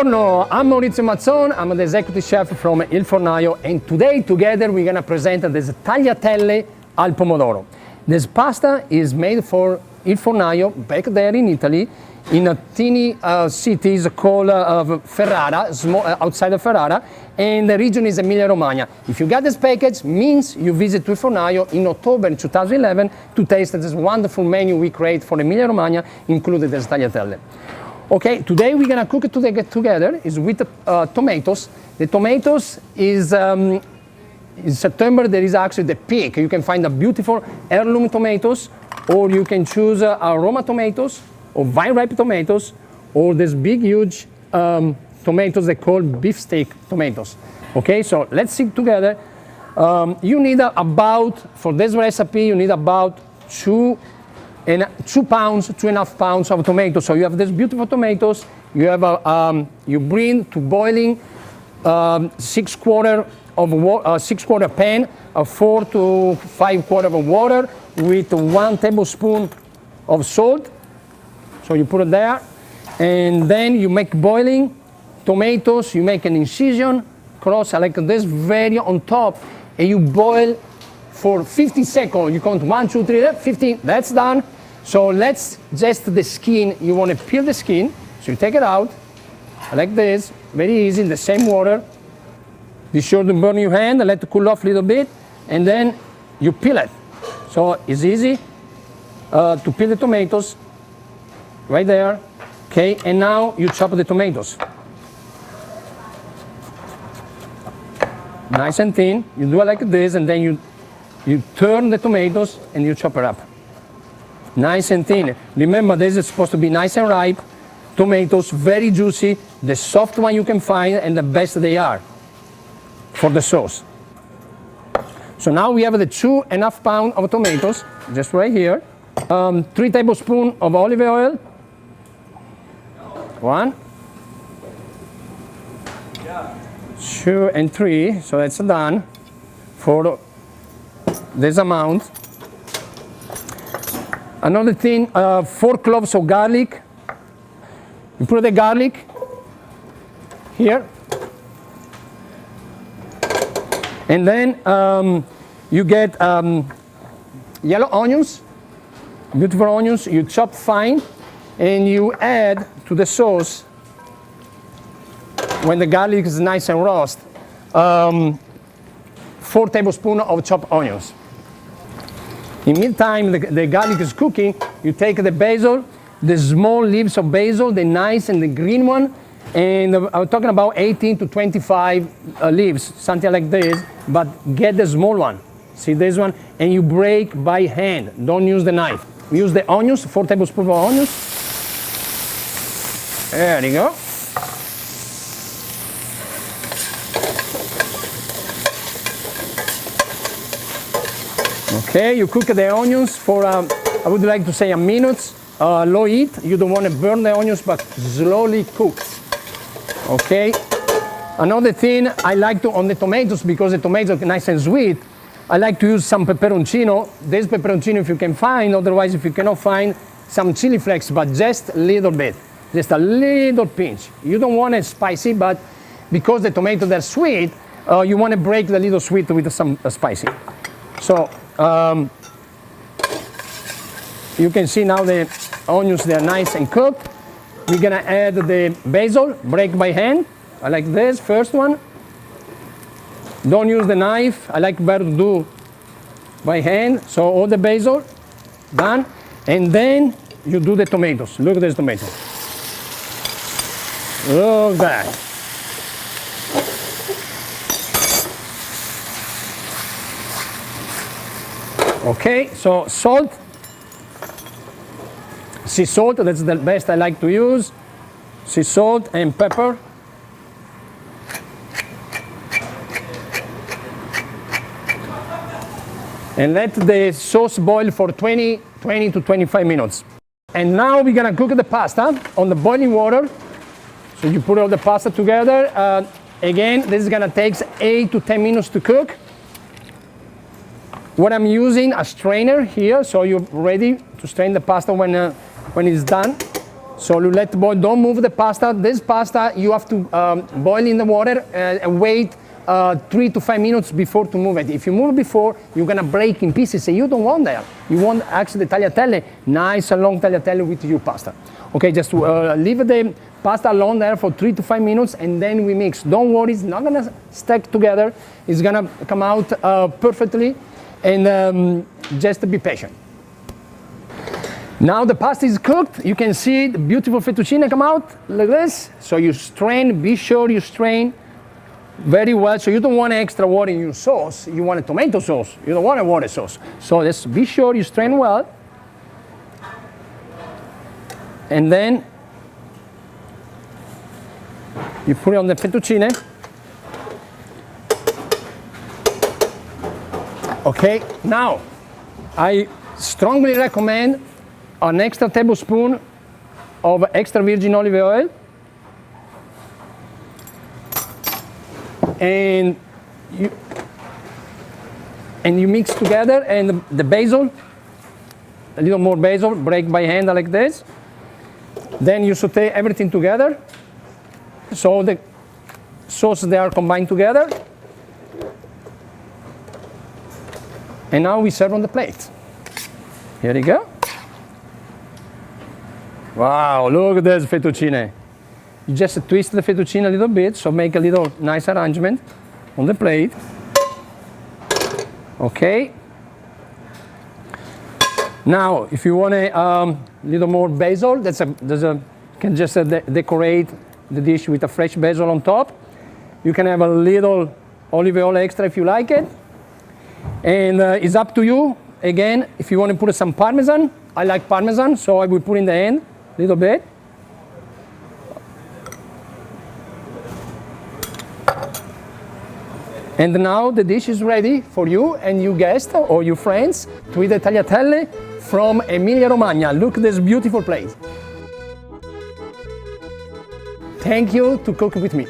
Buongiorno, I'm Maurizio Mazzon, I'm the executive chef from Il Fornaio, and today together we're gonna present this tagliatelle al pomodoro. This pasta is made for Il Fornaio back there in Italy, in a teeny city called Ferrara, outside of Ferrara, and the region is Emilia-Romagna. If you got this package, means you visit Il Fornaio in October 2011 to taste this wonderful menu we create for Emilia-Romagna, including this tagliatelle. Okay, today we're gonna cook it together is with tomatoes. The tomatoes is in September there is actually the peak. You can find the beautiful heirloom tomatoes, or you can choose aroma tomatoes or vine ripe tomatoes, or this big huge tomatoes they call beefsteak tomatoes. Okay, so let's see together. You need about, for this recipe, you need about 2.5 pounds of tomatoes. So you have these beautiful tomatoes. You have you bring to boiling 6/4 pan of 4 to 5/4 of water with 1 tablespoon of salt. So you put it there, and then you make boiling tomatoes. You make an incision cross like this, very on top, and you boil for 15 seconds. You count 1, 2, 3, 15. That's done. So let's just the skin. You want to peel the skin. So you take it out like this, very easy in the same water. Be sure to burn your hand and let it cool off a little bit, and then you peel it. So it's easy to peel the tomatoes right there. Okay, and now you chop the tomatoes. Nice and thin. You do it like this, and then you turn the tomatoes and you chop it up. Nice and thin. Remember, this is supposed to be nice and ripe. Tomatoes, very juicy, the soft one you can find, and the best they are for the sauce. So now we have the 2.5 pounds of tomatoes, just right here. 3 tablespoons of olive oil. 1, 2, and 3. So that's done for this amount. Another thing, 4 cloves of garlic. You put the garlic here. And then you get yellow onions, beautiful onions. You chop fine, and you add to the sauce, when the garlic is nice and roast, 4 tablespoons of chopped onions. In meantime, the garlic is cooking. You take the basil, the small leaves of basil, the nice and the green one, and I'm talking about 18 to 25 leaves, something like this, but get the small one. See this one? And you break by hand. Don't use the knife. Use the onions, 4 tablespoons of onions. There you go. Okay, you cook the onions for, I would like to say a minute, low heat. You don't want to burn the onions, but slowly cook. Okay. Another thing I like to, on the tomatoes, because the tomatoes are nice and sweet, I like to use some peperoncino. This peperoncino if you can find, otherwise if you cannot find, some chili flakes, but just a little bit. Just a little pinch. You don't want it spicy, but because the tomatoes are sweet, you want to break the little sweet with some spicy. So, you can see now the onions, they are nice and cooked. We're gonna add the basil, break by hand. I like this first one. Don't use the knife. I like better to do by hand. So all the basil, done. And then you do the tomatoes. Look at this tomato. Look at that. Okay, so salt. Sea salt, that's the best I like to use. Sea salt and pepper. And let the sauce boil for 20 to 25 minutes. And now we're gonna cook the pasta on the boiling water. So you put all the pasta together. Again, this is gonna take 8 to 10 minutes to cook. What I'm using, a strainer here, so you're ready to strain the pasta when it's done. So you let boil, don't move the pasta. This pasta you have to boil in the water and wait 3 to 5 minutes before to move it. If you move it before, you're gonna break in pieces and you don't want that. You want actually the tagliatelle, nice and long tagliatelle with your pasta. Okay, just leave the pasta alone there for 3 to 5 minutes and then we mix. Don't worry, it's not gonna stick together. It's gonna come out perfectly and just be patient. Now the pasta is cooked. You can see the beautiful fettuccine come out like this. So you strain, be sure you strain very well. So you don't want extra water in your sauce. You want a tomato sauce. You don't want a water sauce. So just be sure you strain well. And then you put it on the fettuccine. Okay, now I strongly recommend an extra tablespoon of extra virgin olive oil and you mix together, and the basil, a little more basil, break by hand like this. Then you saute everything together so the sauce they are combined together. And now we serve on the plate. Here you go. Wow, look at this fettuccine. You just twist the fettuccine a little bit, so make a little nice arrangement on the plate. Okay. Now, if you want a little more basil, you can just decorate the dish with a fresh basil on top. You can have a little olive oil extra if you like it. And it's up to you. Again, if you want to put some Parmesan, I like Parmesan, so I will put in the end a little bit. And now the dish is ready for you and your guests or your friends to eat the tagliatelle from Emilia Romagna. Look at this beautiful plate. Thank you to cook with me.